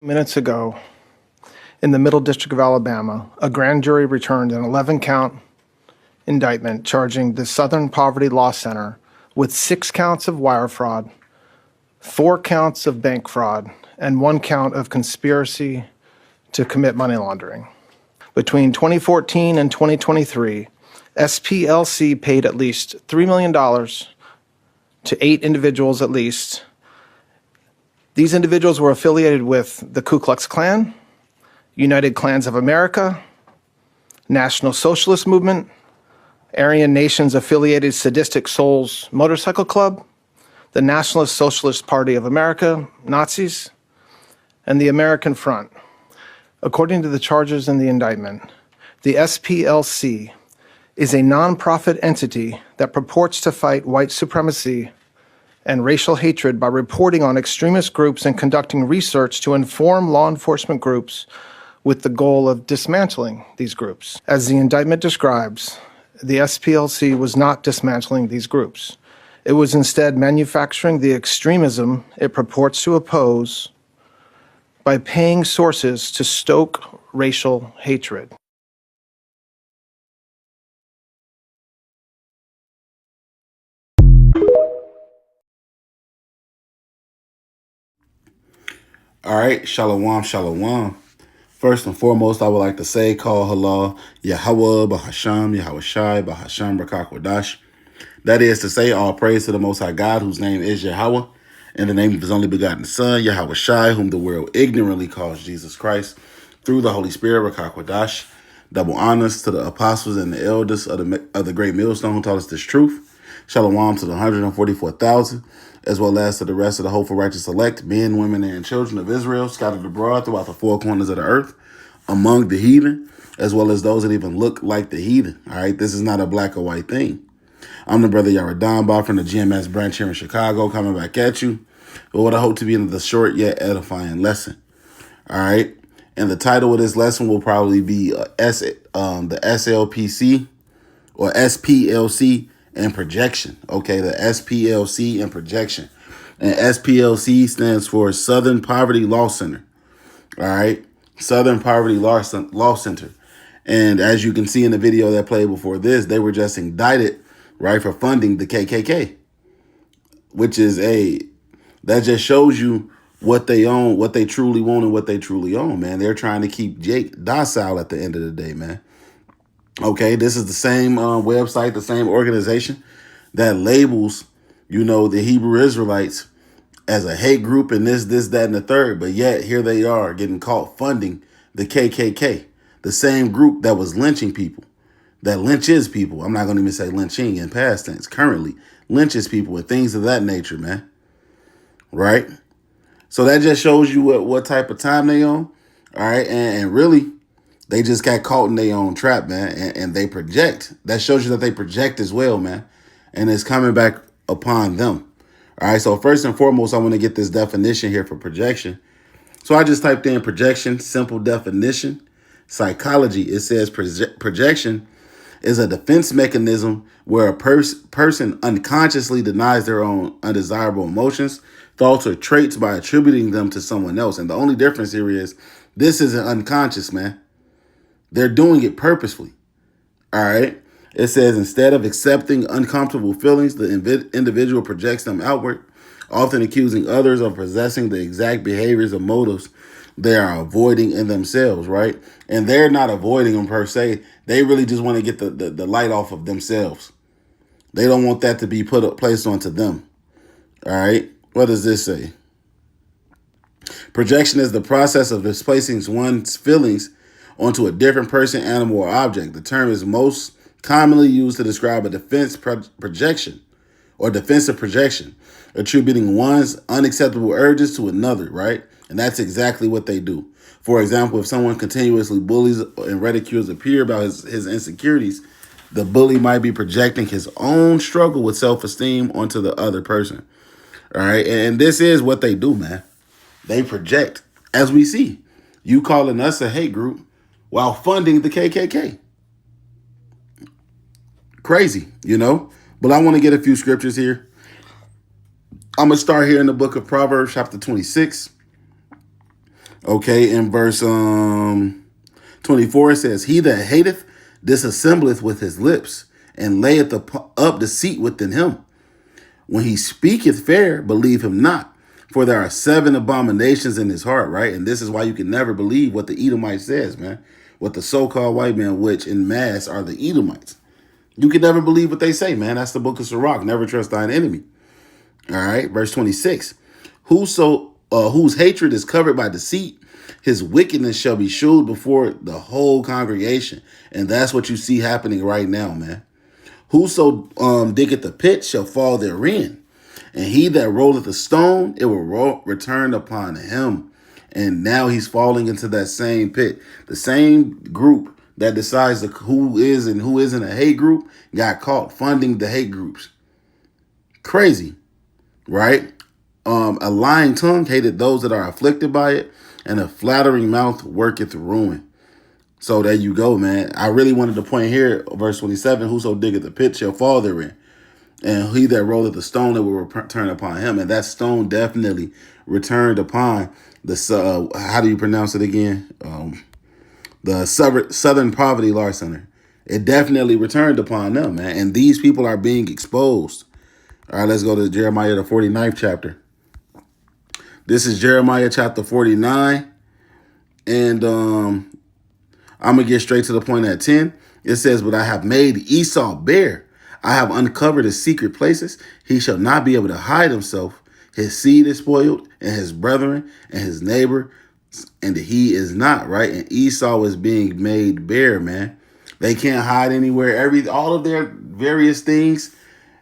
Minutes ago, in the Middle District of Alabama, a grand jury returned an 11-count indictment charging the Southern Poverty Law Center with 6 counts of wire fraud, 4 counts of bank fraud, and 1 count of conspiracy to commit money laundering. Between 2014 and 2023, SPLC paid at least $3 million to 8 individuals at least. These individuals were affiliated with the Ku Klux Klan, United Klans of America, National Socialist Movement, Aryan Nations Affiliated Sadistic Souls Motorcycle Club, the Nationalist Socialist Party of America, Nazis, and the American Front. According to the charges in the indictment, the SPLC is a nonprofit entity that purports to fight white supremacy and racial hatred by reporting on extremist groups and conducting research to inform law enforcement groups with the goal of dismantling these groups. As the indictment describes, the SPLC was not dismantling these groups. It was instead manufacturing the extremism it purports to oppose by paying sources to stoke racial hatred. All right, shalom, shalom. First and foremost, I would like to say, call halal, Yahweh, Bahasham, Yahweh Shai, Bahasham, Rakakwadash. That is to say, all praise to the Most High God, whose name is Yahweh, in the name of his only begotten Son, Yahweh Shai, whom the world ignorantly calls Jesus Christ, through the Holy Spirit, Rakakwadash. Double honors to the apostles and the elders of the great millstone who taught us this truth. Shalom to the 144,000, as well as to the rest of the hopeful righteous elect, men, women, and children of Israel, scattered abroad throughout the 4 corners of the earth, among the heathen, as well as those that even look like the heathen. All right, this is not a black or white thing. I'm the brother Yaradon Ba from the GMS branch here in Chicago, coming back at you with what I hope to be the short yet edifying lesson. All right, and the title of this lesson will probably be the SLPC or SPLC and projection. Okay, the SPLC and projection. And SPLC stands for Southern Poverty Law Center. All right, Southern Poverty Law Center. And as you can see in the video that played before this, they were just indicted, right, for funding the KKK, which is that just shows you what they own, what they truly want, and what they truly own, man. They're trying to keep Jake docile at the end of the day, man. Okay, this is the same website, the same organization that labels, the Hebrew Israelites as a hate group and this, that, and the third. But yet here they are getting caught funding the KKK, the same group that was lynching people, that lynches people. I'm not going to even say lynching in past tense. Currently lynches people and things of that nature, man. Right? So that just shows you what type of time they on. All right. And really, they just got caught in their own trap, man, and they project. That shows you that they project as well, man, and it's coming back upon them. All right, so first and foremost, I want to get this definition here for projection. So I just typed in projection, simple definition, psychology. It says projection is a defense mechanism where a person unconsciously denies their own undesirable emotions, thoughts, or traits by attributing them to someone else. And the only difference here is this isn't unconscious, man. They're doing it purposefully. All right. It says instead of accepting uncomfortable feelings, the individual projects them outward, often accusing others of possessing the exact behaviors or motives they are avoiding in themselves. Right. And they're not avoiding them per se. They really just want to get the light off of themselves. They don't want that to be placed onto them. All right. What does this say? Projection is the process of displacing one's feelings onto a different person, animal, or object. The term is most commonly used to describe a defensive projection, attributing one's unacceptable urges to another, right? And that's exactly what they do. For example, if someone continuously bullies and ridicules a peer about his insecurities, the bully might be projecting his own struggle with self-esteem onto the other person. All right. And this is what they do, man. They project, as we see. You calling us a hate group while funding the KKK. Crazy, But I want to get a few scriptures here. I'm going to start here in the book of Proverbs, chapter 26, Okay, in verse 24 it says, "He that hateth disassembleth with his lips, and layeth up deceit within him. When he speaketh fair, believe him not. For there are 7 abominations in his heart," right? And this is why you can never believe what the Edomite says, man. What the so-called white man, which in mass are the Edomites. You can never believe what they say, man. That's the book of Sirach. Never trust thine enemy. All right, verse 26. Whose hatred is covered by deceit, his wickedness shall be shewed before the whole congregation. And that's what you see happening right now, man. Whoso diggeth the pit shall fall therein, and he that rolleth the stone, it will return upon him. And now he's falling into that same pit. The same group that decides who is and who isn't a hate group got caught funding the hate groups. Crazy, right? A lying tongue hated those that are afflicted by it, and a flattering mouth worketh ruin. So there you go, man. I really wanted to point here, verse 27, "Whoso diggeth the pit shall fall therein, and he that rolleth the stone, it will return upon him." And that stone definitely returned upon the, how do you pronounce it again? The Southern Poverty Law Center. It definitely returned upon them, man. And these people are being exposed. All right, let's go to Jeremiah, the 49th chapter. This is Jeremiah chapter 49. And I'm going to get straight to the point at 10. It says, "But I have made Esau bare. I have uncovered his secret places. He shall not be able to hide himself. His seed is spoiled, and his brethren, and his neighbor, and he is not," right? And Esau is being made bare, man. They can't hide anywhere. All of their various things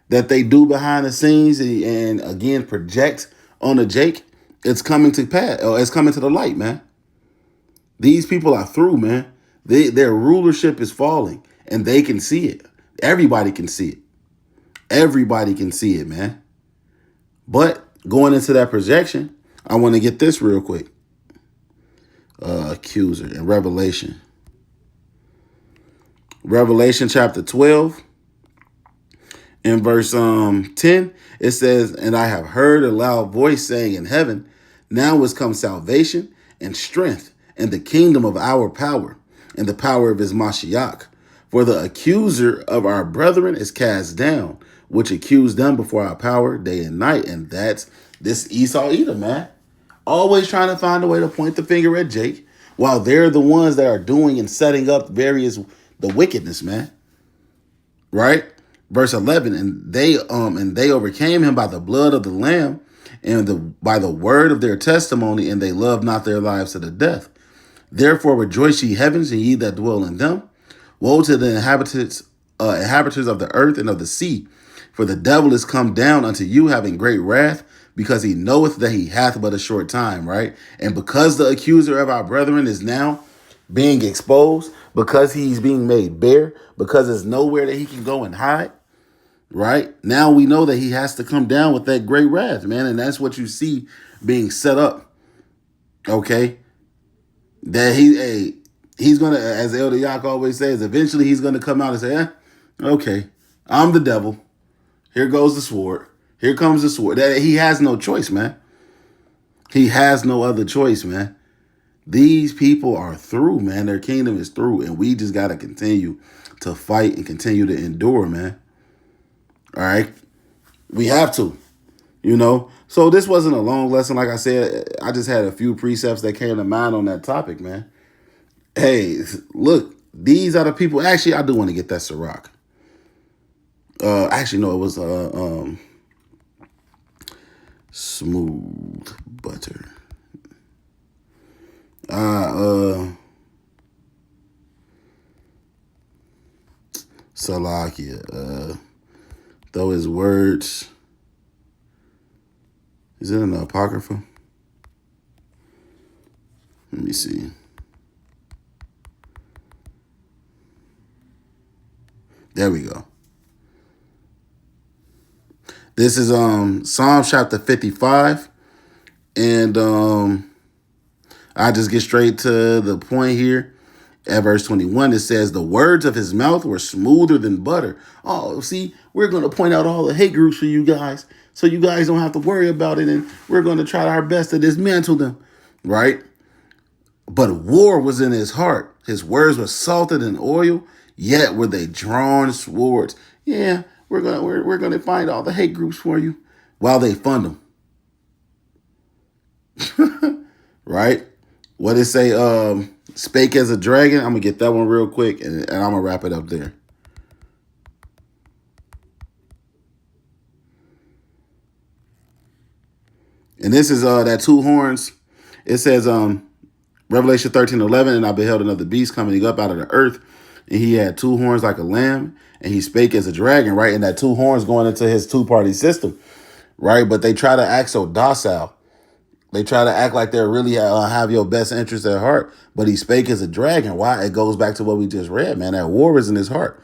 that they do behind the scenes and again project on a Jake, it's coming to pass. It's coming to the light, man. These people are through, man. Their rulership is falling, and they can see it. Everybody can see it. Everybody can see it, man. But going into that projection, I want to get this real quick. Accuser in Revelation. Revelation chapter 12. In verse 10, it says, "And I have heard a loud voice saying in heaven, now is come salvation and strength and the kingdom of our power and the power of his Mashiach. For the accuser of our brethren is cast down, which accused them before our power day and night." And that's this Esau Edom, man. Always trying to find a way to point the finger at Jake, while they're the ones that are doing and setting up the wickedness, man. Right? Verse 11, "And they overcame him by the blood of the Lamb and by the word of their testimony, and they loved not their lives to the death. Therefore rejoice, ye heavens, and ye that dwell in them. Woe to the inhabitants of the earth and of the sea, for the devil is come down unto you, having great wrath, because he knoweth that he hath but a short time," right? And because the accuser of our brethren is now being exposed, because he's being made bare, because there's nowhere that he can go and hide, right? Now we know that he has to come down with that great wrath, man. And that's what you see being set up. Okay. That he's going to, as Elder Yak always says, eventually he's going to come out and say, okay, I'm the devil. Here goes the sword. Here comes the sword. That he has no choice, man. He has no other choice, man. These people are through, man. Their kingdom is through. And we just got to continue to fight and continue to endure, man. All right. We have to, So this wasn't a long lesson. Like I said, I just had a few precepts that came to mind on that topic, man. Hey, look, these are the people. Actually, I do want to get that Sirach. Actually, no, it was smooth butter. Salakia. Though his words, is it in the Apocrypha? Let me see. There we go. This is Psalm chapter 55. And I just get straight to the point here. At verse 21, it says, "The words of his mouth were smoother than butter." Oh, see, we're going to point out all the hate groups for you guys, so you guys don't have to worry about it, and we're going to try our best to dismantle them, right? But war was in his heart. His words were salted in oil, yet were they drawn swords. Yeah, we're gonna find all the hate groups for you while they fund them. Right? What it say? Spake as a dragon. I'm gonna get that one real quick, and I'm gonna wrap it up there. And this is that two horns. It says Revelation 13:11, and I beheld another beast coming up out of the earth, and he had two horns like a lamb, and he spake as a dragon, right? And that two horns going into his two-party system, right? But they try to act so docile. They try to act like they really have your best interest at heart, but he spake as a dragon. Why? It goes back to what we just read, man. That war is in his heart.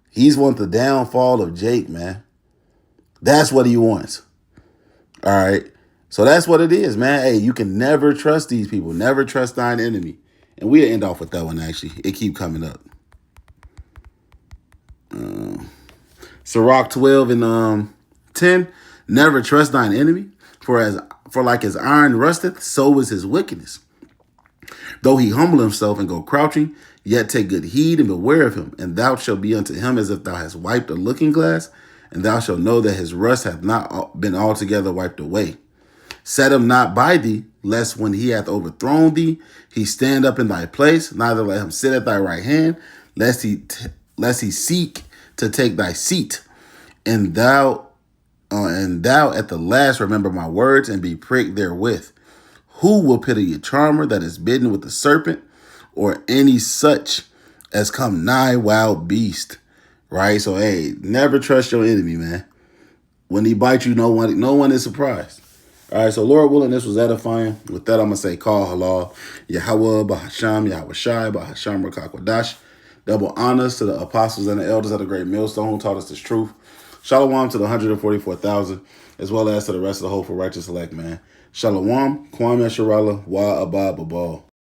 He's want the downfall of Jake, man. That's what he wants. All right. So that's what it is, man. Hey, you can never trust these people. Never trust thine enemy. And we'll end off with that one, actually. It keep coming up. Sirach 12 and 10. Never trust thine enemy, for like as iron rusteth, so is his wickedness. Though he humble himself and go crouching, yet take good heed and beware of him. And thou shalt be unto him as if thou hast wiped a looking glass, and thou shalt know that his rust hath not been altogether wiped away. Set him not by thee, lest when he hath overthrown thee, he stand up in thy place. Neither let him sit at thy right hand, lest he seek to take thy seat. And thou at the last remember my words and be pricked therewith. Who will pity a charmer that is bidden with the serpent, or any such as come nigh wild beast? Right? So hey, never trust your enemy, man. When he bites you, no one is surprised. All right, so Lord willing, this was edifying. With that, I'm going to say, call halal, Yahweh, Bahasham, Yahweh Shai, Bahasham, Rakakwadash. Double honors to the apostles and the elders of the great millstone who taught us this truth. Shalom to the 144,000, as well as to the rest of the hopeful righteous elect, man. Shalom, Kwame Sharala, Wa Abba Babal.